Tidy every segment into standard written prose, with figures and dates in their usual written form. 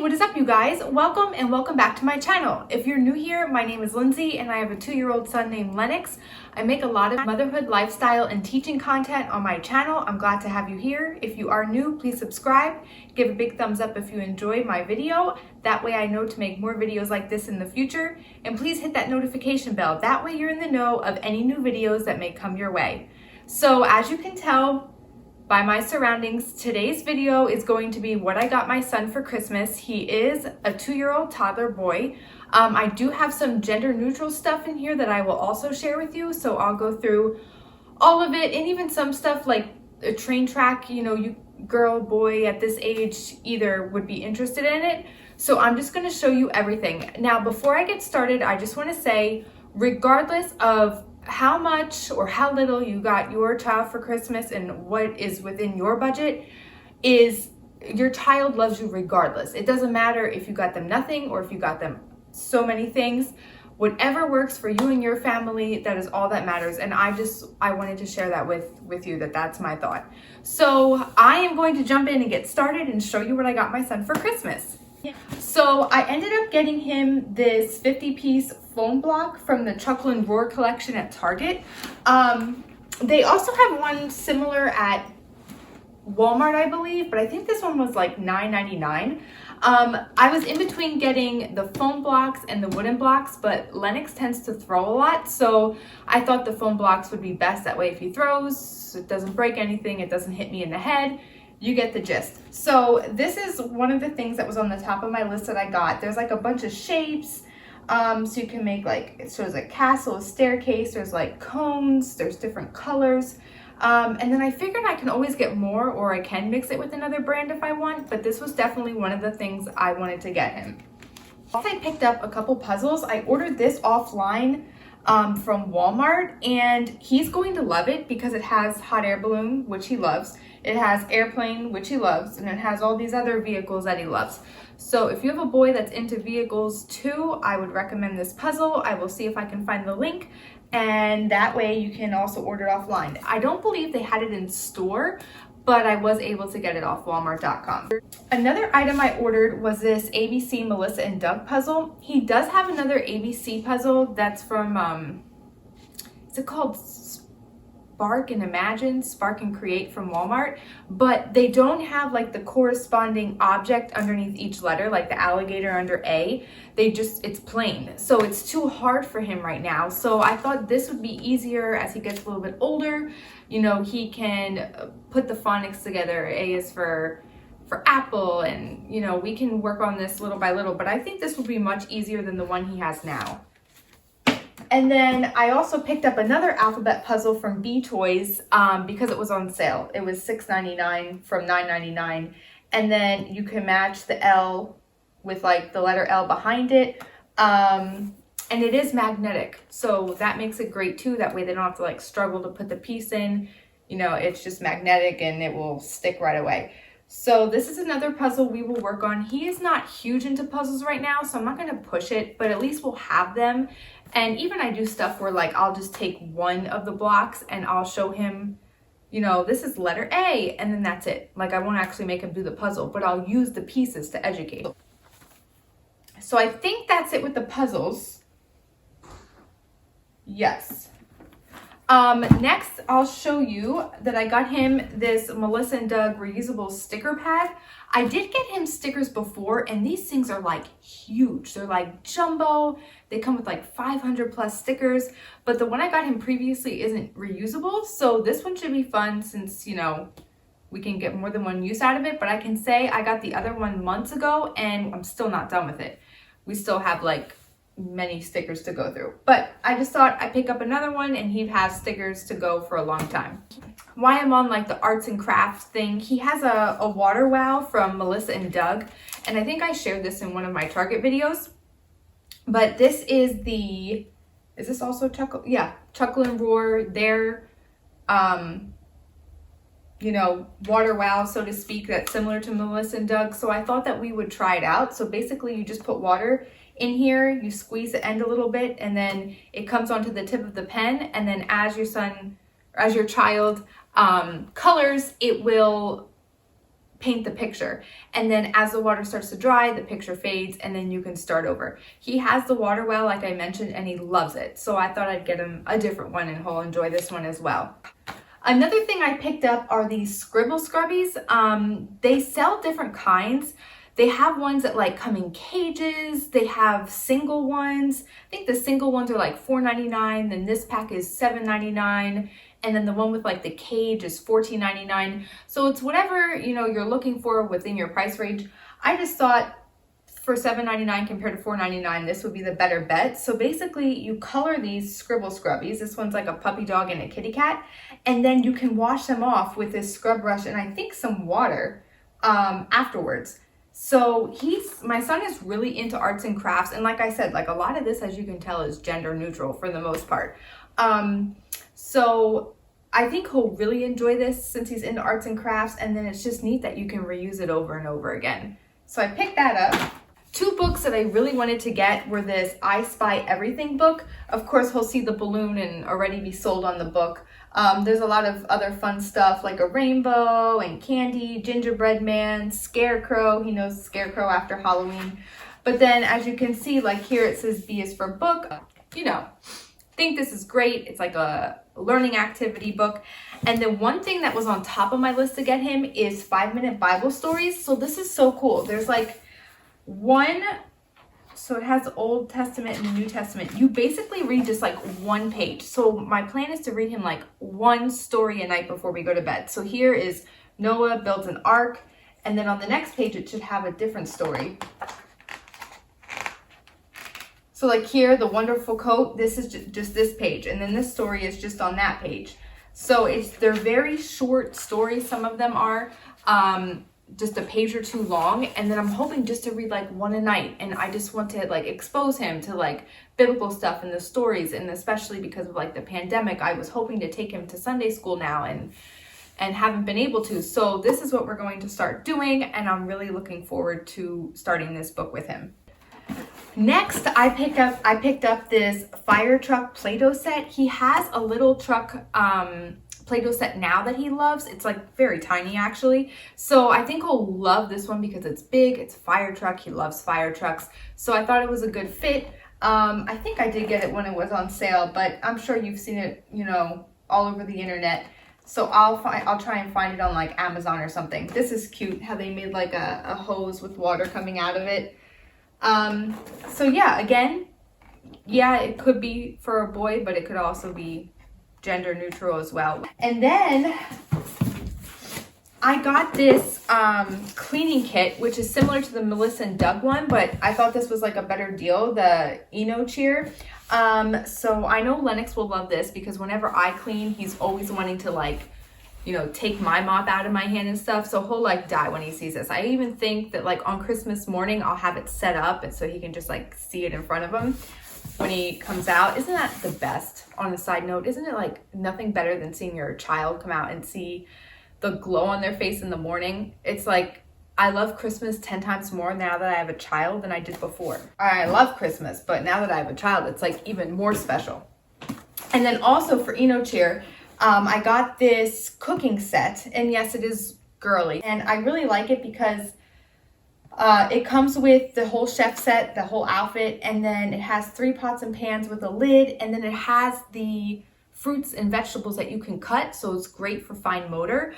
What is up, you guys? Welcome and welcome back to my channel. If you're new here, my name is Lindsay and I have a 2-year-old son named Lennix. I make a lot of motherhood, lifestyle, and teaching content on my channel. I'm glad to have you here. If you are new, please subscribe. Give a big thumbs up if you enjoy my video. That way I know to make more videos like this in the future. And please hit that notification bell. That way you're in the know of any new videos that may come your way. So as you can tell by my surroundings, today's video is going to be what I got my son for Christmas. He is a 2-year-old toddler boy. I do have some gender neutral stuff in here that I will also share with you, so I'll go through all of it, and even some stuff like a train track, you know, you girl, boy at this age either would be interested in it. So I'm just going to show you everything. Now before I get started, I just want to say, regardless of how much or how little you got your child for Christmas and what is within your budget, is your child loves you regardless. It doesn't matter if you got them nothing or if you got them so many things. Whatever works for you and your family, that is all that matters. And I wanted to share that with you, that's my thought. So I am going to jump in and get started and show you what I got my son for Christmas. So I ended up getting him this 50-piece foam block from the Chuckle and Roar collection at Target. They also have one similar at Walmart, I believe, but I think this one was like $9.99. I was in between getting the foam blocks and the wooden blocks, but Lennix tends to throw a lot, so I thought the foam blocks would be best. That way if he throws, it doesn't break anything, it doesn't hit me in the head. You get the gist. So this is one of the things that was on the top of my list that I got. There's like a bunch of shapes. So you can make, like, it shows a castle, a staircase, there's like cones, there's different colors. And then I figured I can always get more, or I can mix it with another brand if I want, but this was definitely one of the things I wanted to get him. I picked up a couple puzzles. I ordered this offline from Walmart, and he's going to love it because it has hot air balloon, which he loves. It has airplane, which he loves, and it has all these other vehicles that he loves. So if you have a boy that's into vehicles too, I would recommend this puzzle. I will see if I can find the link, and that way you can also order it offline. I don't believe they had it in store, but I was able to get it off Walmart.com. Another item I ordered was this ABC Melissa and Doug puzzle. He does have another ABC puzzle that's from, is it called Spark and Imagine, Spark and Create from Walmart, but they don't have like the corresponding object underneath each letter, like the alligator under A. It's plain. So it's too hard for him right now. So I thought this would be easier as he gets a little bit older. You know, he can put the phonics together. A is for apple, and you know, we can work on this little by little, but I think this will be much easier than the one he has now. And then I also picked up another alphabet puzzle from B.toys because it was on sale. It was $6.99 from $9.99. And then you can match the L with like the letter L behind it. And it is magnetic, so that makes it great too. That way they don't have to like struggle to put the piece in. You know, it's just magnetic and it will stick right away. So this is another puzzle we will work on. He is not huge into puzzles right now, so I'm not going to push it, but at least we'll have them. And even I do stuff where like I'll just take one of the blocks and I'll show him, you know, this is letter A, and then that's it. Like I won't actually make him do the puzzle, but I'll use the pieces to educate. So I think that's it with the puzzles. Yes. Next, I'll show you that I got him this Melissa and Doug reusable sticker pad. I did get him stickers before, and these things are like huge. They're like jumbo. They come with like 500 plus stickers, but the one I got him previously isn't reusable. So this one should be fun since, you know, we can get more than one use out of it. But I can say I got the other one months ago and I'm still not done with it. We still have like many stickers to go through, but I just thought I'd pick up another one and he'd have stickers to go for a long time. Why I'm on like the arts and crafts thing, he has a water wow from Melissa and Doug, and I think I shared this in one of my Target videos, but this is is this also Chuckle? Yeah, Chuckle and Roar, their you know, water wow, so to speak, that's similar to Melissa and Doug. So I thought that we would try it out. So basically you just put water in here, you squeeze the end a little bit, and then it comes onto the tip of the pen, and then as your child colors, it will paint the picture. And then as the water starts to dry, the picture fades and then you can start over. He has the water well, like I mentioned, and he loves it. So I thought I'd get him a different one and he'll enjoy this one as well. Another thing I picked up are these Scribble Scrubbies. They sell different kinds. They have ones that like come in cages. They have single ones. I think the single ones are like $4.99. Then this pack is $7.99. And then the one with like the cage is $14.99. So it's whatever, you know, you're looking for within your price range. I just thought for $7.99 compared to $4.99, this would be the better bet. So basically you color these Scribble Scrubbies. This one's like a puppy dog and a kitty cat. And then you can wash them off with this scrub brush and I think some water afterwards. So my son is really into arts and crafts. And like I said, like a lot of this, as you can tell, is gender neutral for the most part. So I think he'll really enjoy this since he's into arts and crafts. And then it's just neat that you can reuse it over and over again. So I picked that up. Two books that I really wanted to get were this I Spy Everything book. Of course, he'll see the balloon and already be sold on the book. There's a lot of other fun stuff like a rainbow and candy, gingerbread man, scarecrow. He knows scarecrow after Halloween. But then as you can see, like here it says B is for book. You know, think this is great. It's like a learning activity book. And then one thing that was on top of my list to get him is 5-minute Bible stories. So this is so cool. There's like one, so it has the Old Testament and the New Testament. You basically read just like one page. So my plan is to read him like one story a night before we go to bed. So here is Noah builds an ark. And then on the next page, it should have a different story. So like here, the wonderful coat, this is just this page. And then this story is just on that page. So they're very short stories. Some of them are just a page or two long. And then I'm hoping just to read like one a night. And I just want to like expose him to like biblical stuff and the stories. And especially because of like the pandemic, I was hoping to take him to Sunday school now and haven't been able to. So this is what we're going to start doing. And I'm really looking forward to starting this book with him. Next, I picked up this fire truck Play-Doh set. He has a little truck Play-Doh set now that he loves. It's like very tiny actually. So I think he'll love this one because it's big, it's a fire truck. He loves fire trucks. So I thought it was a good fit. I think I did get it when it was on sale, but I'm sure you've seen it, you know, all over the internet. So I'll try and find it on like Amazon or something. This is cute how they made like a hose with water coming out of it. So yeah, again, yeah, it could be for a boy, but it could also be gender neutral as well. And then I got this cleaning kit, which is similar to the Melissa and Doug one, but I thought this was like a better deal, the Cheer. So I know Lennix will love this because whenever I clean, he's always wanting to like, you know, take my mop out of my hand and stuff. So he'll like die when he sees this. I even think that like on Christmas morning, I'll have it set up and so he can just like see it in front of him when he comes out. Isn't that the best? On a side note, isn't it like nothing better than seeing your child come out and see the glow on their face in the morning? It's like, I love Christmas 10 times more now that I have a child than I did before. I love Christmas, but now that I have a child, it's like even more special. And then also for Cheer, I got this cooking set, and yes, it is girly, and I really like it because it comes with the whole chef set, the whole outfit, and then it has 3 pots and pans with a lid, and then it has the fruits and vegetables that you can cut, so it's great for fine motor.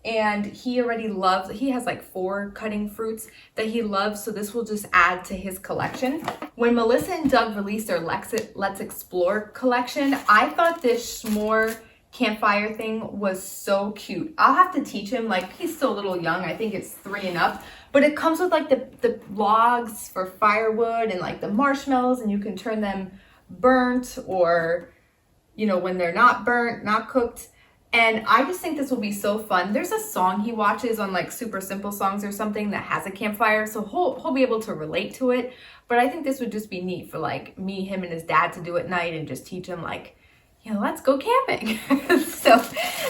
And he already loves, he has like 4 cutting fruits that he loves, so this will just add to his collection. When Melissa and Doug released their Let's Explore collection, I thought this s'more campfire thing was so cute. I'll have to teach him, like he's still a little young, I think it's 3 and up, but it comes with like the logs for firewood and like the marshmallows, and you can turn them burnt or, you know, when they're not burnt, not cooked. And I just think this will be so fun. There's a song he watches on like Super Simple Songs or something that has a campfire, so he'll be able to relate to it. But I think this would just be neat for like me, him, and his dad to do at night and just teach him like, you know, let's go camping. So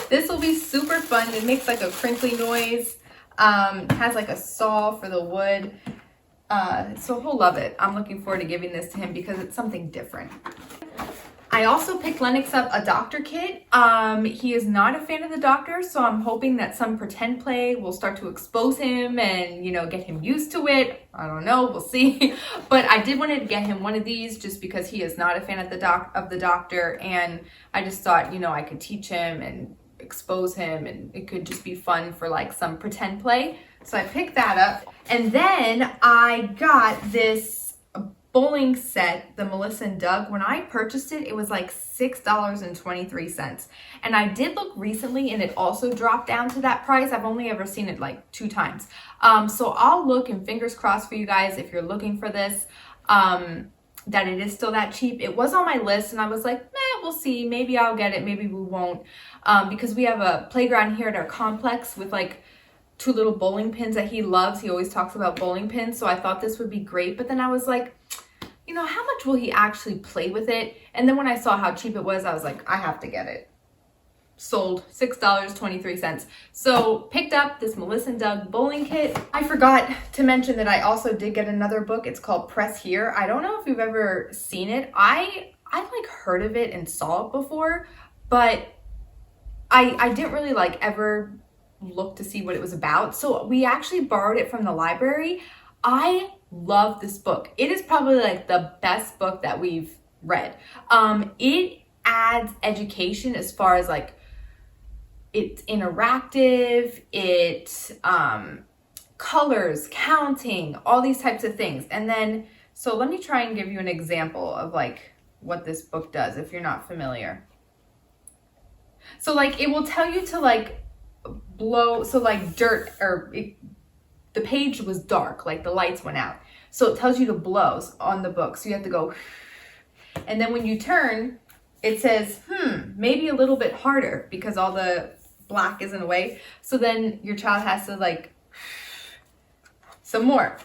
this will be super fun. It makes like a crinkly noise. Has like a saw for the wood. So he'll love it. I'm looking forward to giving this to him because it's something different. I also picked Lennix up a doctor kit. He is not a fan of the doctor, so I'm hoping that some pretend play will start to expose him and, you know, get him used to it. I don't know, we'll see. But I did want to get him one of these just because he is not a fan of the doctor, and I just thought, you know, I could teach him and expose him, and it could just be fun for like some pretend play. So I picked that up. And then I got this bowling set, the Melissa and Doug. When I purchased it, it was like $6.23. And I did look recently and it also dropped down to that price. I've only ever seen it like 2 times. So I'll look, and fingers crossed for you guys if you're looking for this, that it is still that cheap. It was on my list and I was like, we'll see. Maybe I'll get it, maybe we won't. Because we have a playground here at our complex with like 2 little bowling pins that he loves. He always talks about bowling pins. So I thought this would be great. But then I was like, you know, how much will he actually play with it? And then when I saw how cheap it was, I was like, I have to get it. Sold, $6.23. So picked up this Melissa and Doug bowling kit. I forgot to mention that I also did get another book. It's called Press Here. I don't know if you've ever seen it. I like heard of it and saw it before, but I didn't really like ever look to see what it was about. So we actually borrowed it from the library. I love this book. It is probably like the best book that we've read. It adds education as far as like it's interactive, it colors, counting, all these types of things. And then, so let me try and give you an example of like what this book does if you're not familiar. So like it will tell you to like blow, so like dirt, or the page was dark, like the lights went out. So it tells you to blow on the book. So you have to go, and then when you turn, it says, maybe a little bit harder because all the black is in the way. So then your child has to like, some more.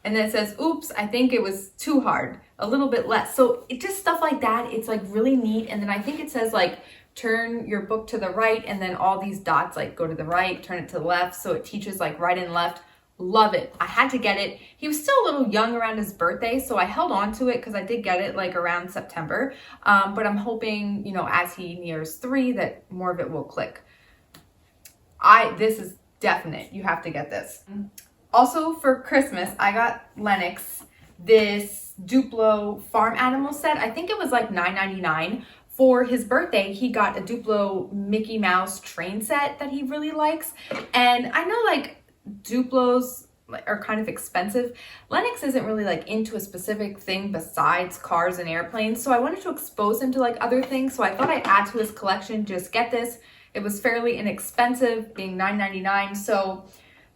And then it says, oops, I think it was too hard, a little bit less. So it just stuff like that. It's like really neat. And then I think it says like, turn your book to the right, and then all these dots like go to the right, turn it to the left. So it teaches like right and left. Love it. I had to get it. He was still a little young around his birthday, so I held on to it because I did get it like around September. But I'm hoping, you know, as he nears 3 that more of it will click. This is definite. You have to get this. Also for Christmas, I got Lennix this Duplo farm animal set. I think it was like $9.99. For his birthday, he got a Duplo Mickey Mouse train set that he really likes. And I know like Duplos are kind of expensive. Lennix isn't really like into a specific thing besides cars and airplanes, so I wanted to expose him to like other things, so I thought I'd add to his collection. Just get this. It was fairly inexpensive, being $9.99, so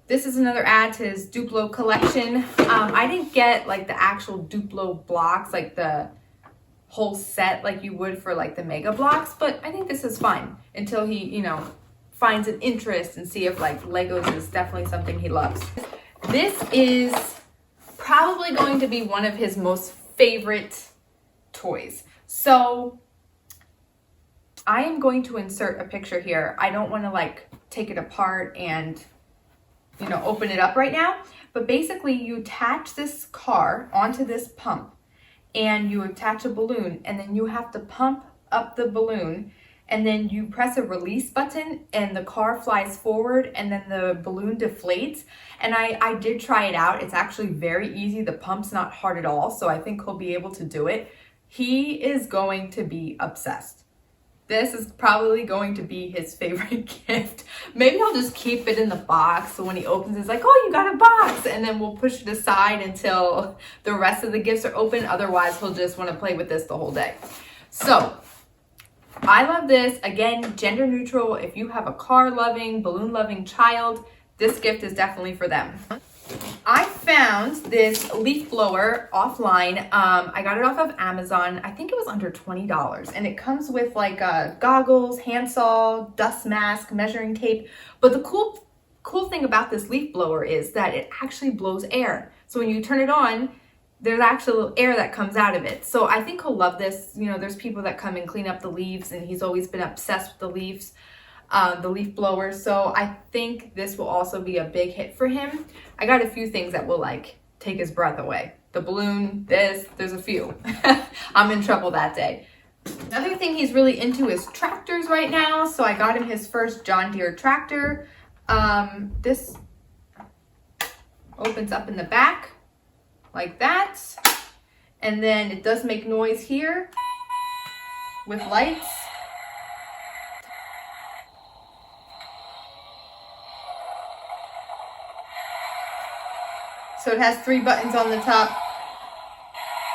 this is another add to his Duplo collection. I didn't get like the actual Duplo blocks, like the whole set like you would for like the mega blocks, but I think this is fine until he, you know, finds an interest and see if like Legos is definitely something he loves. This is probably going to be one of his most favorite toys. So I am going to insert a picture here. I don't want to like take it apart and, you know, open it up right now, but basically you attach this car onto this pump and you attach a balloon, and then you have to pump up the balloon, and then you press a release button and the car flies forward and then the balloon deflates. And I did try it out. It's actually very easy. The pump's not hard at all, so I think he'll be able to do it. He is going to be obsessed. This is probably going to be his favorite gift. Maybe I'll just keep it in the box so when he opens it's like, oh, you got a box, and then we'll push it aside until the rest of the gifts are open. Otherwise, he'll just want to play with this the whole day. So I love this. Again, gender neutral. If you have a car loving, balloon loving child, this gift is definitely for them. I found this leaf blower offline. I got it off of Amazon. I think it was under $20, and it comes with like goggles, handsaw, dust mask, measuring tape. But the cool thing about this leaf blower is that it actually blows air. So when you turn it on, there's actual air that comes out of it. So I think he'll love this. You know, there's people that come and clean up the leaves, and he's always been obsessed with the leaves. The leaf blower, so I think this will also be a big hit for him. I got a few things that will like take his breath away. The balloon, there's a few. I'm in trouble that day. Another thing he's really into is tractors right now. So I got him his first John Deere tractor. This opens up in the back like that. And then it does make noise here with lights. So it has 3 buttons on the top.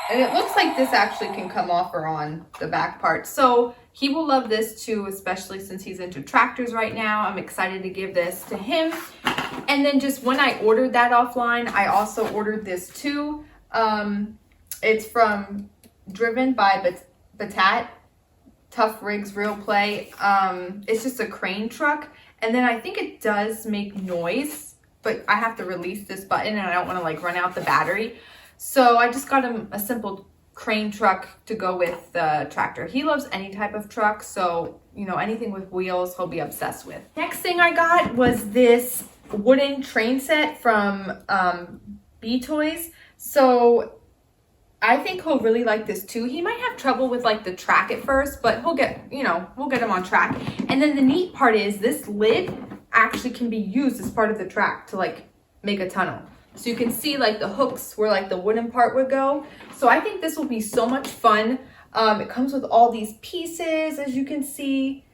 And it looks like this actually can come off or on the back part. So he will love this too, especially since he's into tractors right now. I'm excited to give this to him. And then just when I ordered that offline, I also ordered this too. It's from Driven by Batat, Tough Rigs Real Play. It's just a crane truck. And then I think it does make noise, but I have to release this button and I don't want to like run out the battery. So I just got him a simple crane truck to go with the tractor. He loves any type of truck, so you know, anything with wheels he'll be obsessed with. Next thing I got was this wooden train set from B.toys. So I think he'll really like this too. He might have trouble with like the track at first, but he'll get, you know, we'll get him on track. And then the neat part is this lid actually can be used as part of the track to like make a tunnel. So you can see like the hooks where like the wooden part would go. So I think this will be so much fun. It comes with all these pieces, as you can see.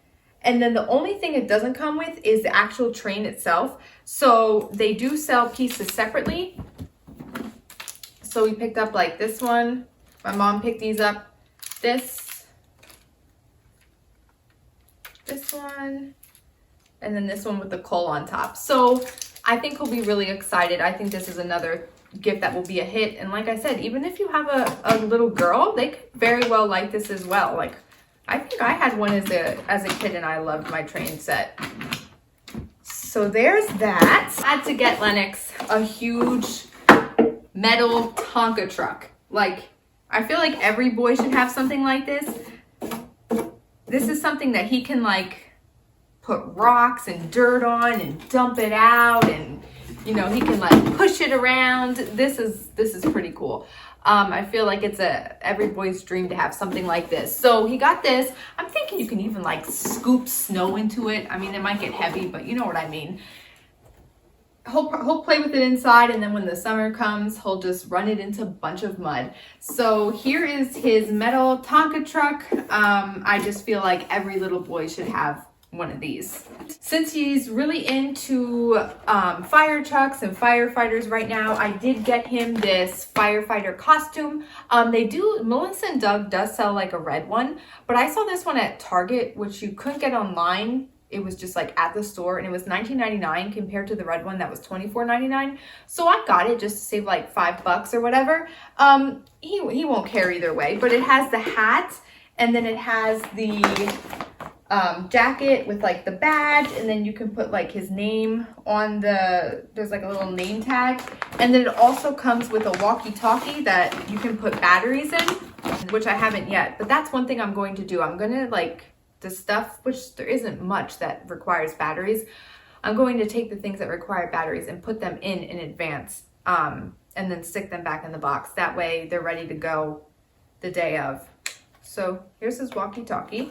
And then the only thing it doesn't come with is the actual train itself. So they do sell pieces separately. So we picked up like this one. My mom picked these up. This one, and then this one with the coal on top. So I think he'll be really excited. I think this is another gift that will be a hit. And like I said, even if you have a little girl, they could very well like this as well. Like, I think I had one as a kid and I loved my train set. So there's that. I had to get Lennix a huge metal Tonka truck. Like, I feel like every boy should have something like this. This is something that he can like put rocks and dirt on and dump it out, and you know, he can like push it around. This is pretty cool. I feel like it's every boy's dream to have something like this. So he got this. I'm thinking you can even like scoop snow into it. I mean, it might get heavy, but you know what I mean. He'll play with it inside, and then when the summer comes, he'll just run it into a bunch of mud. So here is his metal Tonka truck. I just feel like every little boy should have one of these. Since he's really into fire trucks and firefighters right now, I did get him this firefighter costume. Melissa and Doug does sell like a red one, but I saw this one at Target, which you couldn't get online. It was just like at the store, and it was $19.99 compared to the red one that was $24.99. So I got it just to save like $5 or whatever. He won't care either way, but it has the hat, and then it has the jacket with like the badge, and then you can put like his name on there's like a little name tag, and then it also comes with a walkie-talkie that you can put batteries in, which I haven't yet, but that's one thing I'm going to do. I'm gonna like the stuff, which there isn't much that requires batteries, I'm going to take the things that require batteries and put them in advance, and then stick them back in the box. That way they're ready to go the day of. So here's his walkie-talkie.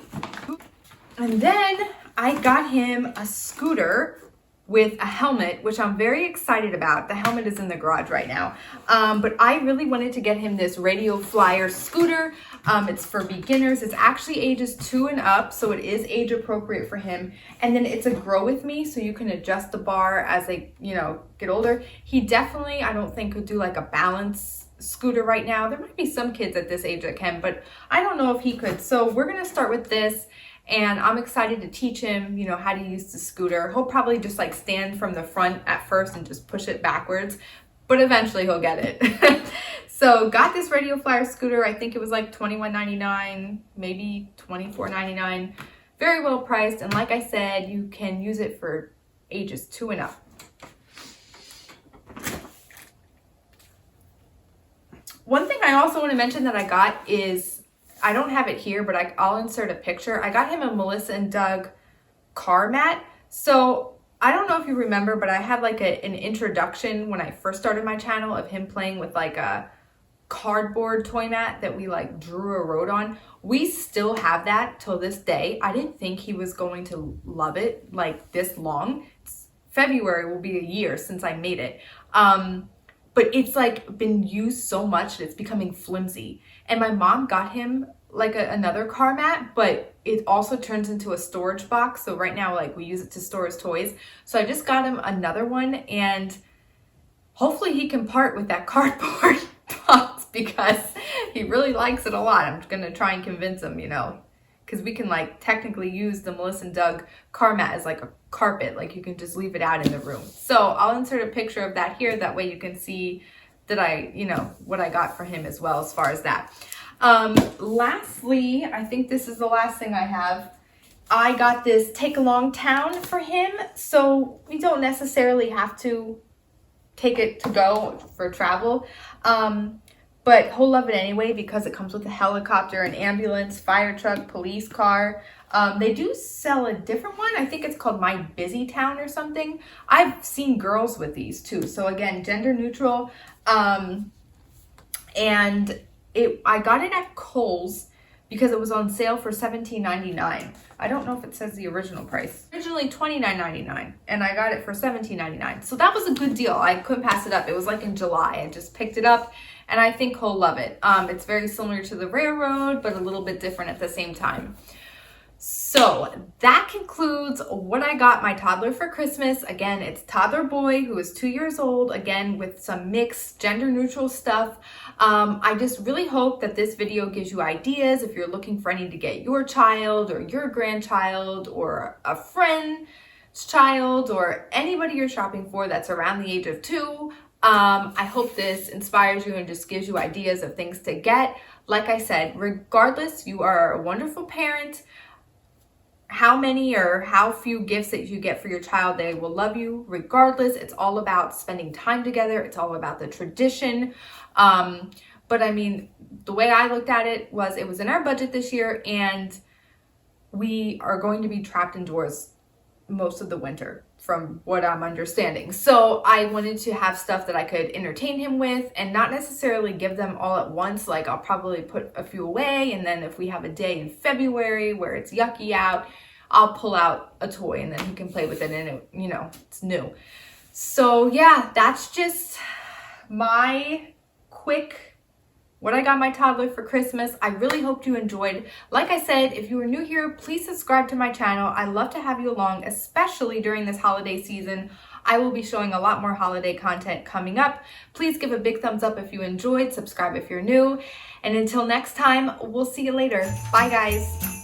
And then I got him a scooter with a helmet, which I'm very excited about. The helmet is in the garage right now. But I really wanted to get him this Radio Flyer scooter. It's for beginners. It's actually ages 2 and up, so it is age appropriate for him. And then it's a grow with me, so you can adjust the bar as they, you know, get older. He definitely, I don't think, could do like a balance scooter right now. There might be some kids at this age that can, but I don't know if he could. So we're gonna start with this. And I'm excited to teach him, you know, how to use the scooter. He'll probably just like stand from the front at first and just push it backwards, but eventually he'll get it. So got this Radio Flyer scooter. I think it was like $21.99, maybe $24.99. Very well priced. And like I said, you can use it for ages 2 and up. One thing I also want to mention that I got is, I don't have it here, but I'll insert a picture. I got him a Melissa and Doug car mat. So I don't know if you remember, but I had like an introduction when I first started my channel of him playing with like a cardboard toy mat that we like drew a road on. We still have that till this day. I didn't think he was going to love it like this long. February will be a year since I made it. But it's like been used so much that it's becoming flimsy. And my mom got him like another car mat, but it also turns into a storage box. So right now, like we use it to store his toys. So I just got him another one, and hopefully he can part with that cardboard box because he really likes it a lot. I'm gonna try and convince him, you know, because we can like technically use the Melissa and Doug car mat as like a carpet. Like you can just leave it out in the room. So I'll insert a picture of that here. That way you can see that I, you know, what I got for him as well as far as that. Lastly, I think this is the last thing I have. I got this Take Along Town for him. So we don't necessarily have to take it to go for travel. But he'll love it anyway because it comes with a helicopter, an ambulance, fire truck, police car. They do sell a different one. I think it's called My Busy Town or something. I've seen girls with these too. So again, gender neutral. And I got it at Kohl's because it was on sale for $17.99. I don't know if it says the original price. Originally $29.99, and I got it for $17.99. So that was a good deal. I couldn't pass it up. It was like in July. I just picked it up, and I think he'll love it. It's very similar to the Railroad, but a little bit different at the same time. So that concludes what I got my toddler for Christmas. Again, it's toddler boy who is 2 years old, again, with some mixed gender neutral stuff. I just really hope that this video gives you ideas if you're looking for any to get your child or your grandchild or a friend's child or anybody you're shopping for that's around the age of 2. I hope this inspires you and just gives you ideas of things to get. Like I said, regardless, you are a wonderful parent. How many or how few gifts that you get for your child, they will love you regardless. It's all about spending time together. It's all about the tradition. But I mean, the way I looked at it was in our budget this year, and we are going to be trapped indoors most of the winter from what I'm understanding. So I wanted to have stuff that I could entertain him with and not necessarily give them all at once. Like I'll probably put a few away, and then if we have a day in February where it's yucky out, I'll pull out a toy and then he can play with it, and it, you know, it's new. So yeah, that's just my quick what I got my toddler for Christmas. I really hope you enjoyed. Like I said, if you are new here, please subscribe to my channel. I love to have you along, especially during this holiday season. I will be showing a lot more holiday content coming up. Please give a big thumbs up if you enjoyed, subscribe if you're new, and until next time, we'll see you later. Bye guys.